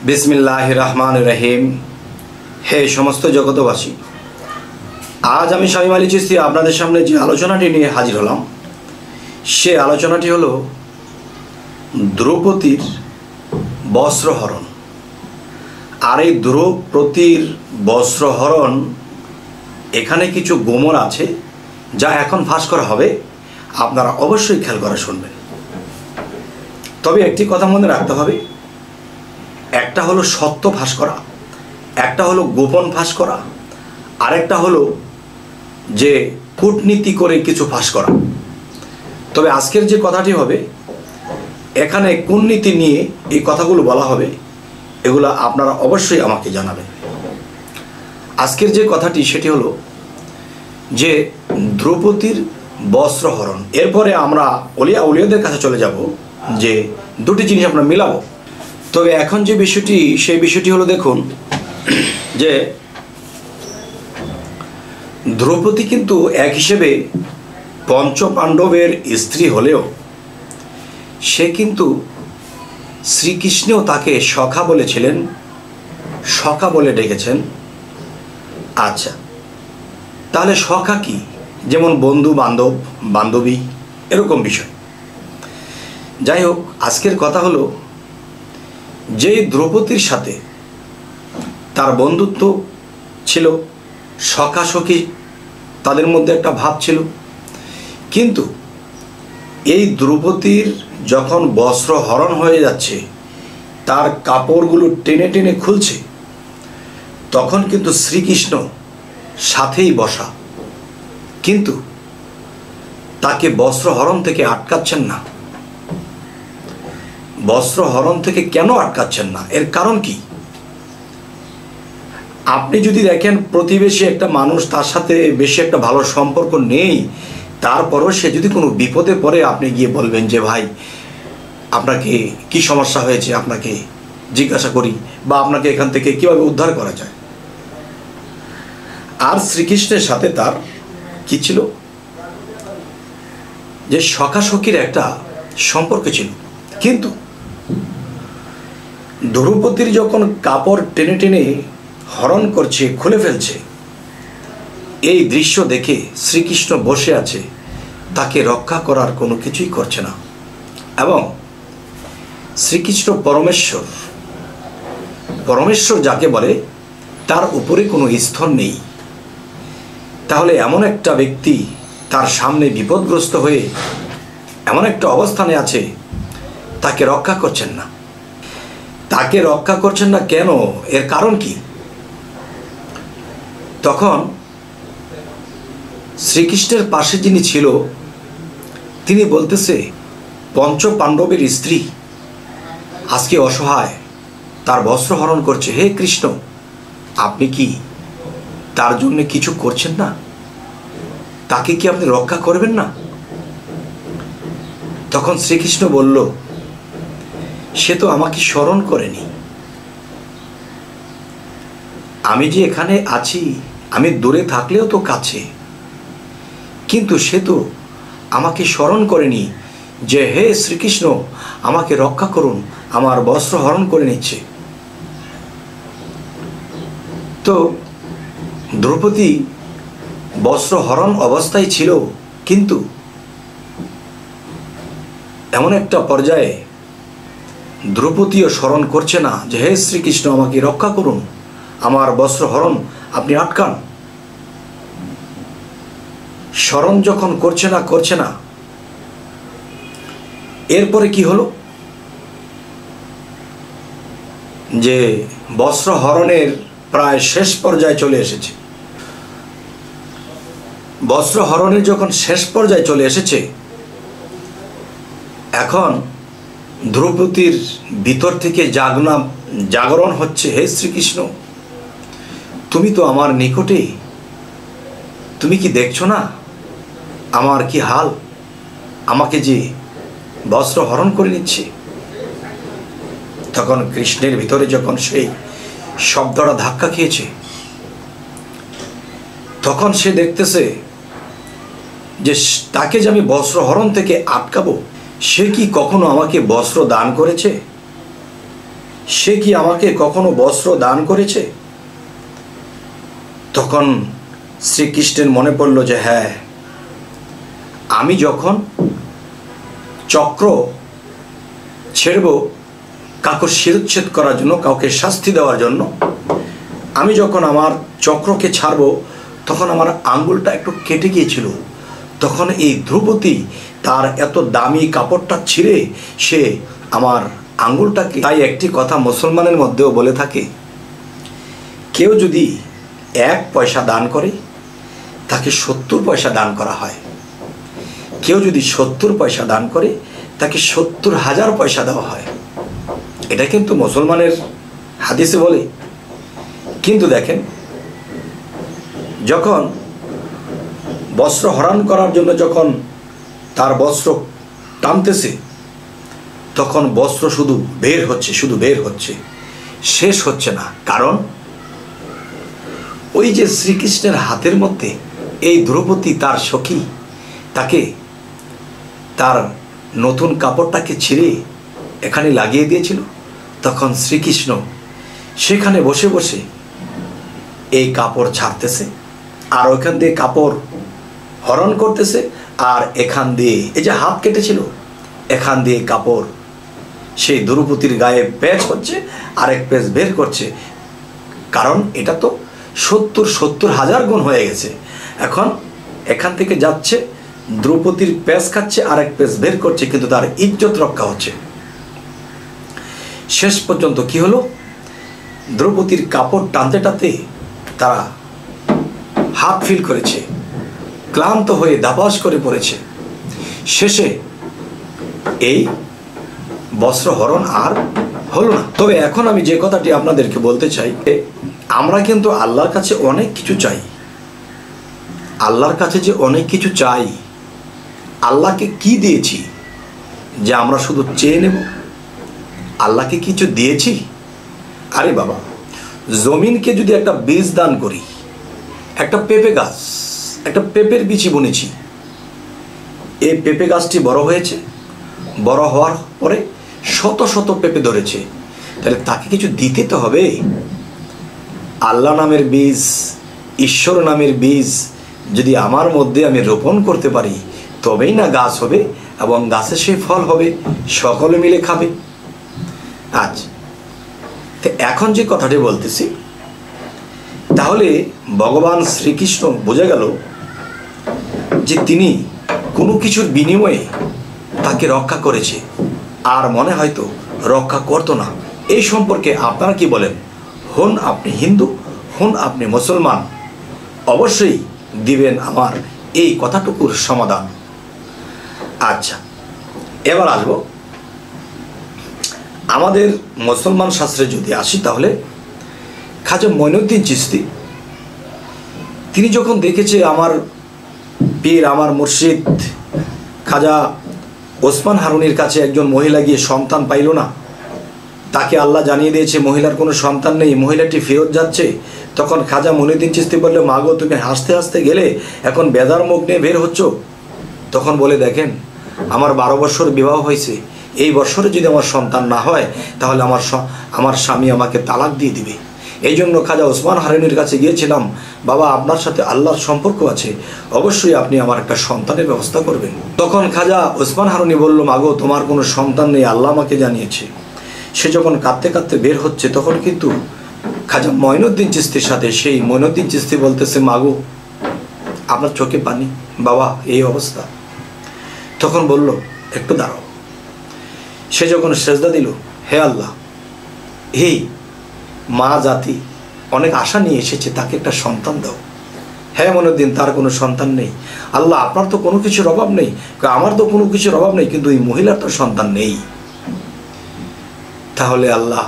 बिस्मिल्लाहिर रहमानिर रहीम। हे समस्त जगतवासी, आज আমি শামীম আলী চিশতি আপনাদের সামনে যে আলোচনাটি নিয়ে হাজির হলাম সে আলোচনাটি হলো দ্রৌপদীর বস্ত্রহরণ। আর এই দ্রৌপদীর বস্ত্রহরণ এখানে কিছু গোমর আছে যা এখন ফাঁস করা হবে, আপনারা অবশ্যই খেয়াল করে শুনবেন। তবে একটি কথা মনে রাখতে হবে, একটা হলো সত্য ফাঁস করা, একটা হলো গোপন ফাঁস করা, আরেকটা হলো যে কূটনীতি করে কিছু ফাঁস করা। তবে আজকের যে কথাটি হবে এখানে কূটনীতি নিয়ে এই কথাগুলো বলা হবে, এগুলো আপনারা অবশ্যই আমাকে জানাবেন। আজকের যে কথাটি সেটি হলো যে দ্রৌপদীর বস্ত্রহরণ। এরপরে আমরা অলিয়াদের কাছে চলে যাব যে দুটি জিনিস আমরা মিলাবো। তবে এখন যে বিষয়টি সেই বিষয়টি হলো, দেখুন যে দ্রৌপদী কিন্তু এক হিসেবে পঞ্চপাণ্ডবের স্ত্রী হলেও সে কিন্তু শ্রীকৃষ্ণও তাকে সখা বলেছিলেন, সখা বলে ডেকেছেন। আচ্ছা, তাহলে সখা কি? যেমন বন্ধু বান্ধব, বান্ধবী, এরকম বিষয়। যাই হোক, আজকের কথা হলো যে দ্রৌপদীর সাথে তার বন্ধুত্ব ছিল, সখা সখী তাদের মধ্যে একটা ভাব ছিল, কিন্তু এই দ্রৌপদীর যখন বস্ত্র হরণ হয়ে যাচ্ছে, তার কাপড়গুলো টেনে টেনে খুলছে, তখন কিন্তু শ্রীকৃষ্ণ সাথেই বসা, কিন্তু তাকে বস্ত্র হরণ থেকে আটকাচ্ছেন না। বস্ত্র হরণ থেকে কেন আটকাচ্ছেন না, এর কারণ কি? আপনি যদি দেখেন প্রতিবেশী একটা মানুষ, তার সাথে বেশি একটা ভালো সম্পর্ক নেই, তারপরও সে যদি কোনো বিপদে পড়ে, আপনি গিয়ে বলবেন যে ভাই আপনাকে কি সমস্যা হয়েছে, আপনাকে জিজ্ঞাসা করি, বা আপনাকে এখান থেকে কিভাবে উদ্ধার করা যায়। আর শ্রীকৃষ্ণের সাথে তার কি ছিল, যে সখা সখীর একটা সম্পর্ক ছিল। কিন্তু দ্রৌপদীর যখন কাপড় টেনে টেনে হরণ করছে, খুলে ফেলছে, এই দৃশ্য দেখে শ্রীকৃষ্ণ বসে আছে, তাকে রক্ষা করার কোনো কিছুই করছে না। এবং শ্রীকৃষ্ণ পরমেশ্বর, পরমেশ্বর যাকে বলে তার উপরে কোনো স্তর নেই। তাহলে এমন একটা ব্যক্তি তার সামনে বিপদগ্রস্ত হয়ে এমন একটা অবস্থানে আছে, তাকে রক্ষা করছেন না। তাকে রক্ষা করছেন না কেন, এর কারণ কি? তখন শ্রীকৃষ্ণের পাশে যিনি ছিল তিনি বলতেছে, পঞ্চ পাণ্ডবের স্ত্রী আজকে অসহায়, তার বস্ত্র হরণ করছে। হে কৃষ্ণ, আপনি কি তার জন্য কিছু করছেন না? তাকে কি আপনি রক্ষা করবেন না? তখন শ্রীকৃষ্ণ বলল, সে তো আমাকে স্মরণ করেনি। আমি যে এখানে আছি, আমি দূরে থাকলেও তো কাছে, কিন্তু সে তো আমাকে স্মরণ করেনি যে হে শ্রীকৃষ্ণ আমাকে রক্ষা করুন, আমার বস্ত্র হরণ করে নিচ্ছে। তো দ্রৌপদী বস্ত্র হরণ অবস্থায় ছিল, কিন্তু এমন একটা পর্যায়ে দ্রৌপদীও স্মরণ করছে না যে হে শ্রীকৃষ্ণ আমাকে রক্ষা করুন, আমার বস্ত্র হরণ আপনি আটকান। স্মরণ যখন করছে না, এরপরে কি হলো, যে বস্ত্র হরণের প্রায় শেষ পর্যায়ে চলে এসেছে। বস্ত্র হরণের যখন শেষ পর্যায়ে চলে এসেছে, এখন দ্রৌপদীর ভিতর থেকে জাগরণ হচ্ছে, হে শ্রীকৃষ্ণ তুমি তো আমার নিকটে, তুমি কি দেখছো না আমার কি হাল, আমাকে যে বস্ত্র হরণ করে নিচ্ছে। তখন কৃষ্ণের ভিতরে যখন সেই শব্দটা ধাক্কা খেয়েছে, তখন সে দেখতেছে যে তাকে যে আমি বস্ত্র হরণ থেকে আটকাবো, সে কি কখনো আমাকে বস্ত্র দান করেছে? সে কি আমাকে কখনো বস্ত্র দান করেছে? তখন শ্রীকৃষ্ণের মনে পড়ল যে হ্যাঁ, আমি যখন চক্র ছেড়ব কাউকে শিরচ্ছেদ করার জন্য, কাউকে শাস্তি দেওয়ার জন্য, আমি যখন আমার চক্রকে ছাড়ব তখন আমার আঙ্গুলটা একটু কেটে গিয়েছিল। তখন এই ধ্রুপদী তার এত দামি কাপড়টা ছিঁড়ে সে আমার আঙ্গুলটাকে, তাই একটি কথা মুসলমানের মধ্যেও বলে থাকে, কেউ যদি 1 পয়সা দান করে তাকে 70 পয়সা দান করা হয়। কেউ যদি 70 পয়সা দান করে তাকে 70,000 পয়সা দেওয়া হয়। এটা কিন্তু মুসলমানের হাদিসে বলে। কিন্তু দেখেন, যখন বস্ত্র হরণ করার জন্য যখন তার বস্ত্র টানতেছে, তখন বস্ত্র শুধু বের হচ্ছে, শেষ হচ্ছে না। কারণ ওই যে শ্রীকৃষ্ণের হাতের মধ্যে এই দ্রৌপদী তার সখী তাকে তার নতুন কাপড়টাকে ছিঁড়ে এখানে লাগিয়ে দিয়েছিল। তখন শ্রীকৃষ্ণ সেখানে বসে বসে এই কাপড় ছাড়তেছে, আর ওইখান দিয়ে কাপড় হরণ করতেছে, আর এখান দিয়ে এই যে হাত কেটেছিল এখান দিয়ে কাপড় সেই দ্রৌপদীর গায়ে প্যাচ হচ্ছে, আরেক প্যাচ বের করছে। কারণ এটা তো 70,000 গুণ হয়ে গেছে। এখন এখান থেকে যাচ্ছে, দ্রৌপদীর প্যাচ খাচ্ছে, আরেক প্যাচ বের করছে, কিন্তু তার ইজ্জত রক্ষা হচ্ছে। শেষ পর্যন্ত কি হলো, দ্রৌপদীর কাপড় টানতে টানতে তারা হাত ফিল করেছে, ক্লান্ত হয়ে দাবাস করে পড়েছে। শেষে এই বস্ত্র হরণ আর হলো না। তবে এখন আমি যে কথাটি আপনাদেরকে বলতে চাই, আমরা কিন্তু আল্লাহর কাছে অনেক কিছু চাই। আল্লাহর কাছে যে অনেক কিছু চাই, আল্লাহকে কি দিয়েছি যে আমরা শুধু চেয়ে নেব? আল্লাহকে কিছু দিয়েছি? আরে বাবা, জমিনকে যদি একটা বীজ দান করি, একটা পেঁপে গাছ, একটা পেঁপের বিচি বুনেছি, এই পেঁপে গাছটি বড় হয়েছে, বড় হওয়ার পরে শত শত পেঁপে ধরেছে, তাহলে তাকে কিছু দিতে তো হবে। আল্লাহ নামের বীজ, ঈশ্বর নামের বীজ যদি আমার মধ্যে আমি রোপণ করতে পারি, তবেই না গাছ হবে এবং গাছে সেই ফল হবে, সকলে মিলে খাবে। আচ্ছা, তো এখন যে কথাটি বলতেছি, তাহলে ভগবান শ্রীকৃষ্ণ বোঝা গেল যে তিনি কোনো কিছুর বিনিময়ে তাকে রক্ষা করেছে, আর মনে হয়তো রক্ষা করতো না। এই সম্পর্কে আপনারা কি বলেন? হন আপনি হিন্দু, হন আপনি মুসলমান, অবশ্যই দিবেন আমার এই কথাটুকুর সমাধান। আচ্ছা, এবার আসব আমাদের মুসলমান শাস্ত্রে যদি আসি, তাহলে খাজা মঈনুদ্দিন চিশতি তিনি যখন দেখেছে আমার পীর, আমার মুর্শিদ খাজা ওসমান হারুনির কাছে একজন মহিলা গিয়ে সন্তান পাইল না, তাকে আল্লাহ জানিয়ে দিয়েছে মহিলার কোনো সন্তান নেই, মহিলাটি ফেরত যাচ্ছে। তখন খাজা মঈনুদ্দিন চিশতি বললে, মাগো তুমি হাসতে হাসতে গেলে, এখন বেদার মুখ নিয়ে বের হচ্ছ। তখন বলে, দেখেন আমার 12 বছর বিবাহ হয়েছে, এই বছরে যদি আমার সন্তান না হয় তাহলে আমার স্বামী আমাকে তালাক দিয়ে দিবে। এই জন্য খাজা ওসমান হারুনির কাছে গিয়েছিলাম, বাবা আপনার সাথে আল্লাহর সম্পর্ক আছে, অবশ্যই আপনি আমার একটা সন্তানের ব্যবস্থা করবেন। তখন খাজা ওসমান হারুনি বলল, মাগো তোমার কোনো সন্তান নেই, আল্লাহ আমাকে জানিয়েছে। সে যখন কাঁদতে কাঁদতে বের হচ্ছে, তখন কিন্তু খাজা মঈনুদ্দিন চিশতির সাথে সেই মঈনুদ্দিন চিশতি বলতেছে, মাগো আপনার চোখে পানি, বাবা এই অবস্থা। তখন বলল, একটু দাঁড়াও। সে যখন সেজদা দিল, হে আল্লাহ, এই মা জাতি অনেক আশা নিয়ে এসেছে, তাকে একটা সন্তান দাও। হ্যাঁ মঈনুদ্দিন, তার কোনো সন্তান নেই। আল্লাহ আপনার তো কোনো কিছুর অভাব নেই। আমার তো কোনো কিছুর অভাব নেই, কিন্তু এই মহিলার তো সন্তান নেই। তাহলে আল্লাহ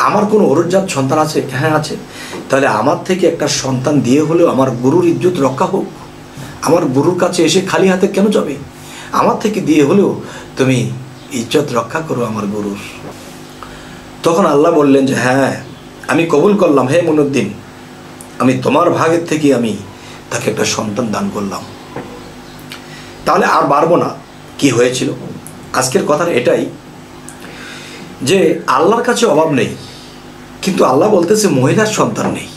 আমার কোনো অরুজাত সন্তান আছে? হ্যাঁ আছে। তাহলে আমার থেকে একটা সন্তান দিয়ে হলেও আমার গুরুর ইজ্জত রক্ষা হোক। আমার গুরুর কাছে এসে খালি হাতে কেন যাবে? আমার থেকে দিয়ে হলেও তুমি ইজ্জত রক্ষা করো আমার গুরুর। তখন আল্লাহ বললেন যে হ্যাঁ আমি কবুল করলাম, হে মঈনুদ্দিন, আমি তোমার ভাগের থেকে আমি তাকে একটা সন্তান দান করলাম। তাহলে আর বাড়বো না। কি হয়েছিল? আজকের কথা এটাই যে আল্লাহর কাছে অভাব নেই, কিন্তু আল্লাহ বলতেছে মহিলার সন্তান নেই।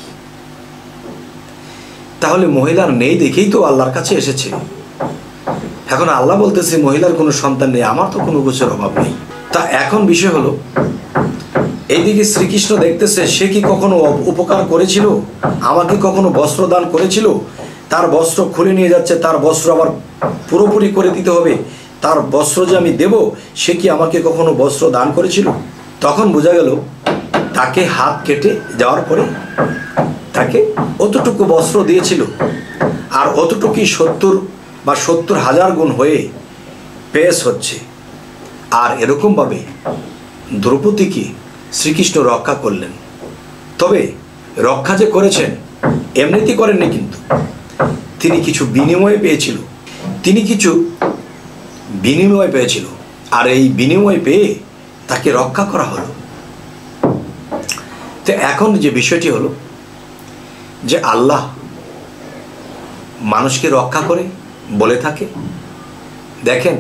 তাহলে মহিলার নেই দেখেই তো আল্লাহর কাছে এসেছে। এখন আল্লাহ বলতেছে মহিলার কোনো সন্তান নেই, আমার তো কোনো কিছুর অভাব নেই। তা এখন বিষয় হলো, এইদিকে শ্রীকৃষ্ণ দেখতেছে সে কি কখনো উপকার করেছিল, আমাকে কখনো বস্ত্র দান করেছিল, তার বস্ত্র খুলে নিয়ে যাচ্ছে, তার বস্ত্র আবার পুরোপুরি করে দিতে হবে, তার বস্ত্র যে আমি দেব, সে কি আমাকে কখনো বস্ত্র দান করেছিল? তখন বোঝা গেল তাকে হাত কেটে যাওয়ার পরে তাকে অতটুকু বস্ত্র দিয়েছিল, আর অতটুকুই 70 বা 70,000 গুণ হয়ে পেশ হচ্ছে। আর এরকমভাবে দ্রৌপদীকে শ্রীকৃষ্ণ রক্ষা করলেন। তবে রক্ষা যে করেছেন এমনিতেই করেননি, কিন্তু তিনি কিছু বিনিময় পেয়েছিল, আর এই বিনিময় পেয়ে তাকে রক্ষা করা হলো। তো এখন যে বিষয়টি হলো যে আল্লাহ মানুষকে রক্ষা করে বলে থাকে, দেখেন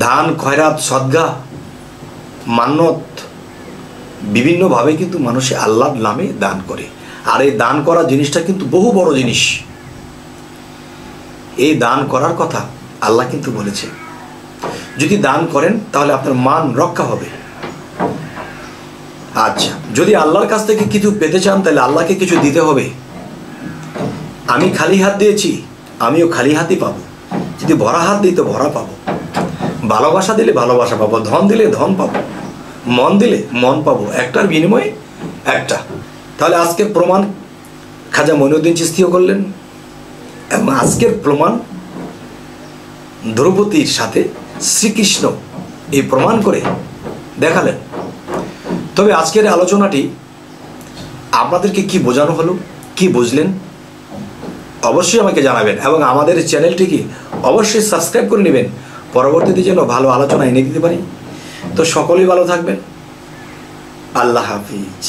দান, খয়রাত, সদকা, মান্নত বিভিন্নভাবে কিন্তু মানুষে আল্লাহর নামে দান করে। আর এই দান করা জিনিসটা কিন্তু বহু বড় জিনিস। এই দান করার কথা আল্লাহ কিন্তু বলেছে, যদি দান করেন তাহলে আপনার মান রক্ষা হবে। আচ্ছা, যদি আল্লাহর কাছ থেকে কিছু পেতে চান তাহলে আল্লাহকে কিছু দিতে হবে। আমি খালি হাত দিয়েছি, আমিও খালি হাতই পাবো। যদি ভরা হাত দিই তো ভরা পাবো। ভালোবাসা দিলে ভালোবাসা পাবো, ধন দিলে ধন পাবো, মন দিলে মন পাবো, একটার বিনিময়ে একটা। তাহলে আজকের প্রমাণ খাজা মঈনুদ্দিন চিশতিও করলেন, এবং আজকের প্রমাণ দ্রৌপদীর সাথে শ্রীকৃষ্ণ এই প্রমাণ করে দেখালেন। তবে আজকের আলোচনাটি আপনাদেরকে কি বোঝানো হলো, কি বুঝলেন, অবশ্যই আমাকে জানাবেন, এবং আমাদের চ্যানেলটিকে অবশ্যই সাবস্ক্রাইব করে নেবেন, পরবর্তীতে যেন ভালো আলোচনা এনে দিতে পারি। তো সকলেই ভালো থাকবেন। আল্লাহ হাফিজ।